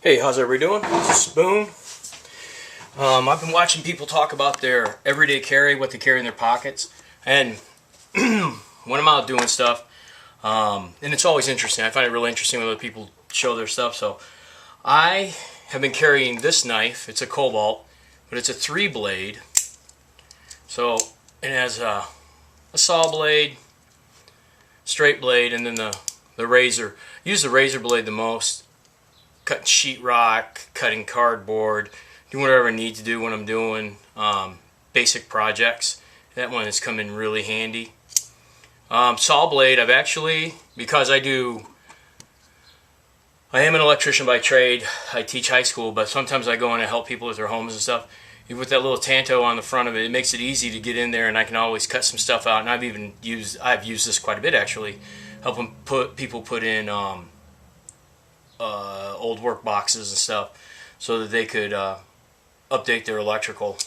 Hey, how's everybody doing? This is Spoon. I've been watching people talk about their everyday carry, what they carry in their pockets, and when I'm out doing stuff, and it's always interesting. I find it really interesting when other people show their stuff. So I have been carrying this knife. It's a Cobalt, but it's a 3-blade. So it has a saw blade, straight blade, and then the razor. I use the razor blade the most. Cutting sheetrock, cutting cardboard, doing whatever I need to do when I'm doing basic projects. That one has come in really handy. Saw blade, I've actually, because I am an electrician by trade. I teach high school, but sometimes I go in and help people with their homes and stuff. With that little tanto on the front of it, it makes it easy to get in there, and I can always cut some stuff out. And I've used this quite a bit actually, helping people put in old work boxes and stuff so that they could update their electrical.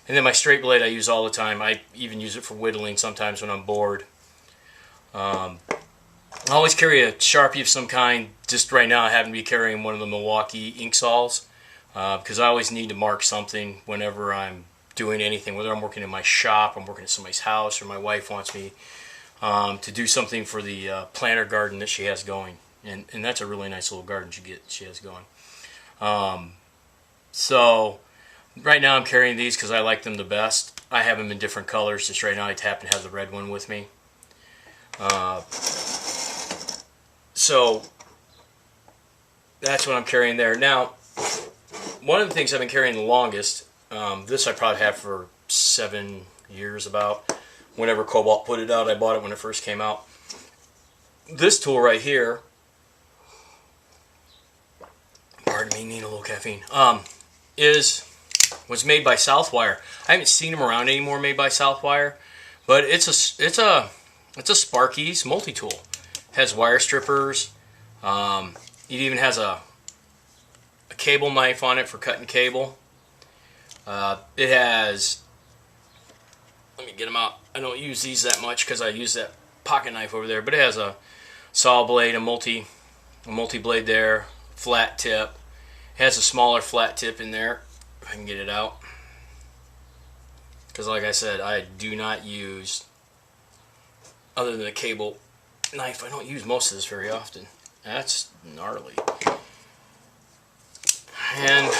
And then my straight blade I use all the time. I even use it for whittling sometimes when I'm bored. I always carry a Sharpie of some kind. Just right now I happen to be carrying one of the Milwaukee ink saws because I always need to mark something whenever I'm doing anything, whether I'm working in my shop, I'm working at somebody's house, or my wife wants me to do something for the planter garden that she has going. And that's a really nice little garden she has going. So right now I'm carrying these because I like them the best. I have them in different colors. Just right now I happen to have the red one with me. So that's what I'm carrying there. Now, one of the things I've been carrying the longest, this I probably have for 7 years about. Whenever Cobalt put it out, I bought it when it first came out. This tool right here, pardon me, need a little caffeine, was made by Southwire. I haven't seen them around anymore made by Southwire, but it's a Sparky's multi-tool. It has wire strippers. It even has a cable knife on it for cutting cable. It has, let me get them out. I don't use these that much because I use that pocket knife over there, but it has a saw blade, a multi-blade there, flat tip. It has a smaller flat tip in there, if I can get it out. Because like I said, I do not use, other than a cable knife, I don't use most of this very often. That's gnarly. And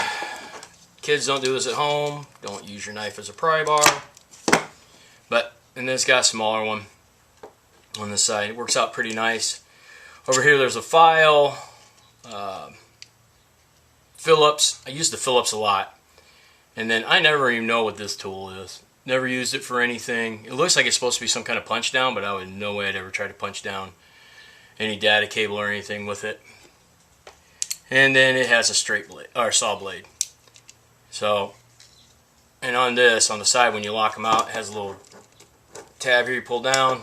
kids, don't do this at home. Don't use your knife as a pry bar. And then it's got a smaller one on the side. It works out pretty nice. Over here there's a file. Phillips. I use the Phillips a lot. And then I never even know what this tool is. Never used it for anything. It looks like it's supposed to be some kind of punch down, but I would no way I'd ever try to punch down any data cable or anything with it. And then it has a straight blade or saw blade. So, and on this, on the side, when you lock them out, it has a little tab here you pull down,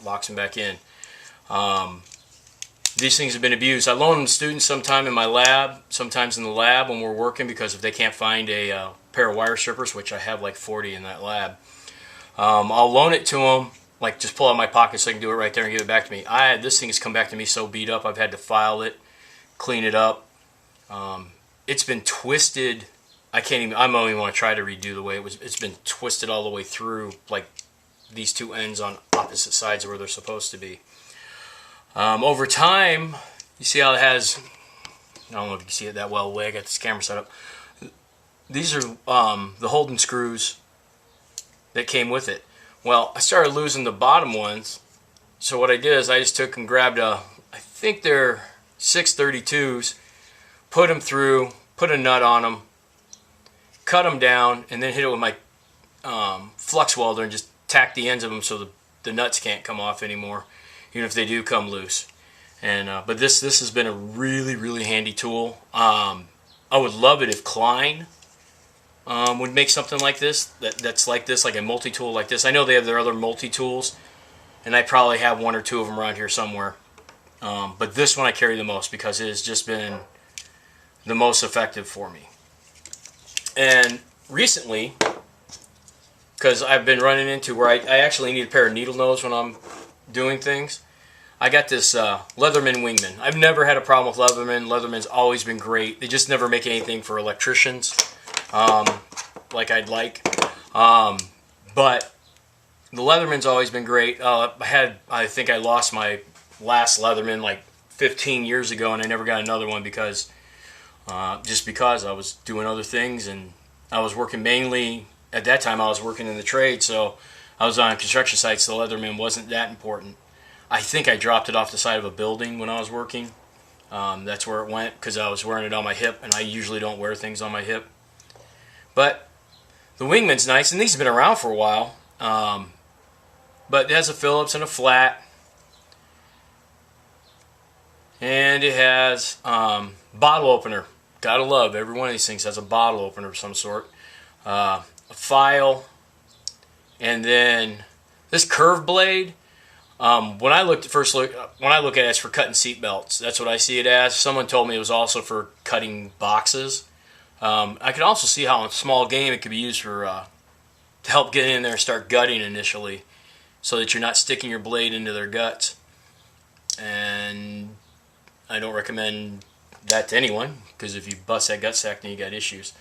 locks them back in. These things have been abused. I loan them to students sometime in my lab, sometimes in the lab when we're working, because if they can't find a pair of wire strippers, which I have like 40 in that lab, I'll loan it to them, like just pull out my pocket so I can do it right there and give it back to me. This thing has come back to me so beat up, I've had to file it, clean it up. It's been twisted. I don't even want to try to redo the way it was. It's been twisted all the way through, like these two ends on opposite sides of where they're supposed to be. Over time, you see how it has, I don't know if you can see it that well the way I got this camera set up. These are the Holden screws that came with it. Well, I started losing the bottom ones, so what I did is I just took and grabbed I think they're 632s, put them through, put a nut on them, cut them down, and then hit it with my flux welder and just tack the ends of them so the nuts can't come off anymore, even if they do come loose. And but this has been a really handy tool. I would love it if Klein would make something like this, that's like this, like a multi-tool like this. I know they have their other multi-tools, and I probably have one or two of them around here somewhere. But this one I carry the most because it has just been the most effective for me. And recently, because I've been running into where I actually need a pair of needle nose when I'm doing things, I got this Leatherman Wingman. I've never had a problem with Leatherman. Leatherman's always been great. They just never make anything for electricians like I'd like. But the Leatherman's always been great. I think I lost my last Leatherman like 15 years ago, and I never got another one because just because I was doing other things, and I was working mainly at that time. I was working in the trade, so I was on construction sites. So the Leatherman wasn't that important. I think I dropped it off the side of a building when I was working. That's where it went because I was wearing it on my hip, and I usually don't wear things on my hip. But the Wingman's nice, and these have been around for a while. But it has a Phillips and a flat, and it has bottle opener. Gotta love every one of these things has a bottle opener of some sort, a file, and then this curved blade. When I look at it, it's for cutting seat belts. That's what I see it as. Someone told me it was also for cutting boxes. I can also see how in small game it could be used for to help get in there and start gutting initially, so that you're not sticking your blade into their guts. And I don't recommend that to anyone, because if you bust that gut sack, then you got issues.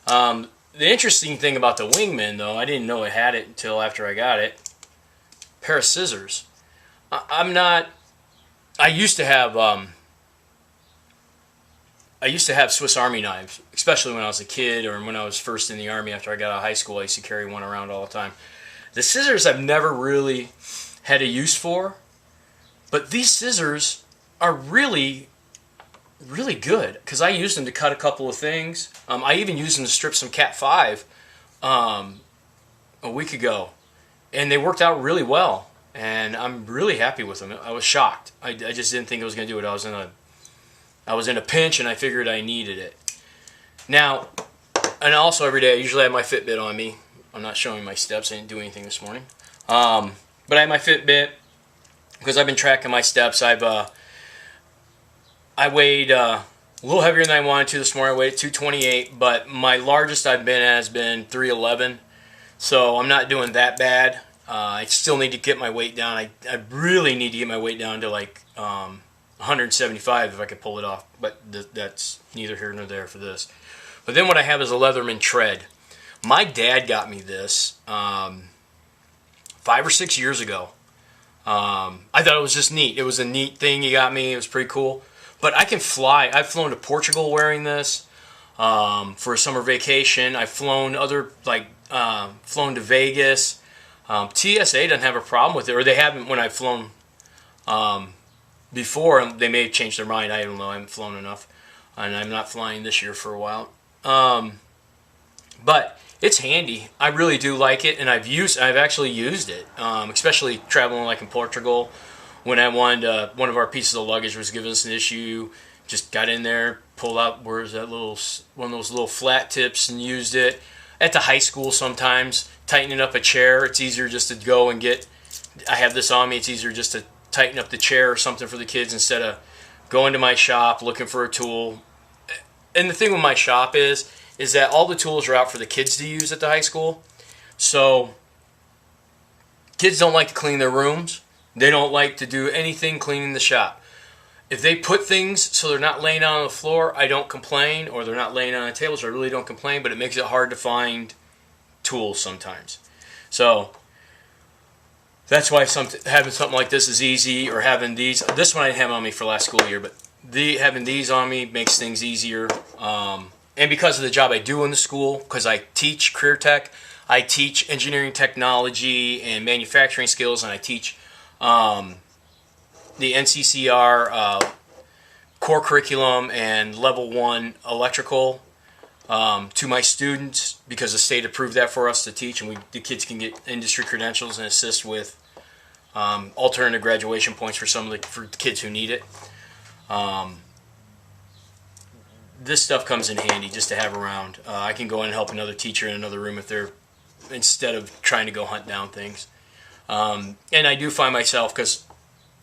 The interesting thing about the Wingman, though, I didn't know it had it until after I got it. Pair of scissors. I used to have Swiss Army knives, especially when I was a kid or when I was first in the Army after I got out of high school. I used to carry one around all the time. The scissors I've never really had a use for, but these scissors are really, really good because I used them to cut a couple of things. I even used them to strip some Cat 5 a week ago, and they worked out really well. And I'm really happy with them. I was shocked. I just didn't think it was going to do it. I was in a pinch, and I figured I needed it. Now, and also every day, I usually have my Fitbit on me. I'm not showing my steps. I didn't do anything this morning. But I have my Fitbit because I've been tracking my steps. I weighed a little heavier than I wanted to this morning. I weighed at 228, but my largest I've been at has been 311. So I'm not doing that bad. I still need to get my weight down. I really need to get my weight down to like 175 if I could pull it off. But that's neither here nor there for this. But then what I have is a Leatherman tread. My dad got me this 5 or 6 years ago. I thought it was just neat. It was a neat thing he got me. It was pretty cool. But I can fly. I've flown to Portugal wearing this for a summer vacation. I've flown flown to Vegas. TSA doesn't have a problem with it, or they haven't when I've flown before. They may have changed their mind. I don't know. I haven't flown enough, and I'm not flying this year for a while. But it's handy. I really do like it, and I've actually used it, especially traveling like in Portugal. When I wanted one of our pieces of luggage was giving us an issue, just got in there, pulled out one of those little flat tips, and used it. At the high school sometimes, tightening up a chair, it's easier just to go and I have this on me, it's easier just to tighten up the chair or something for the kids instead of going to my shop looking for a tool. And the thing with my shop is that all the tools are out for the kids to use at the high school. So kids don't like to clean their rooms. They don't like to do anything cleaning the shop. If they put things so they're not laying out on the floor, I don't complain, or they're not laying on the table, so I really don't complain, but it makes it hard to find tools sometimes. So that's why having something like this is easy, or having this one I didn't have on me for last school year, but having these on me makes things easier. And because of the job I do in the school, because I teach career tech, I teach engineering technology and manufacturing skills, and I teach the NCCR core curriculum and level 1 electrical to my students, because the state approved that for us to teach, and the kids can get industry credentials and assist with alternative graduation points for for the kids who need it. This stuff comes in handy just to have around. I can go in and help another teacher in another room instead of trying to go hunt down things. And I do find myself, because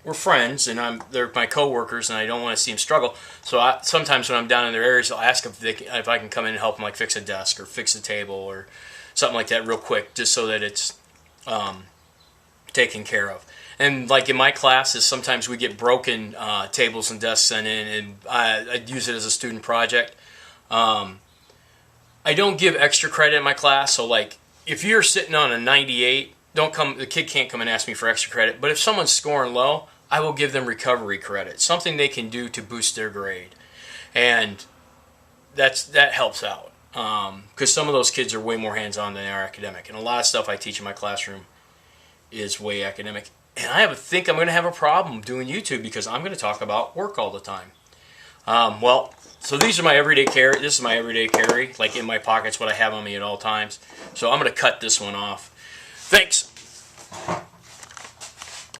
we're friends and they're my coworkers, and I don't want to see them struggle. So sometimes when I'm down in their areas, I'll ask if I can come in and help them, like fix a desk or fix a table or something like that real quick, just so that it's taken care of. And like in my classes, sometimes we get broken tables and desks sent in, and I'd use it as a student project. I don't give extra credit in my class, so like if you're sitting on a 98, don't come. The kid can't come and ask me for extra credit. But if someone's scoring low, I will give them recovery credit, something they can do to boost their grade, and that helps out because some of those kids are way more hands-on than they are academic, and a lot of stuff I teach in my classroom is way academic. And I think I'm going to have a problem doing YouTube because I'm going to talk about work all the time. So these are my everyday carry. This is my everyday carry, like in my pockets, what I have on me at all times. So I'm going to cut this one off. Thanks.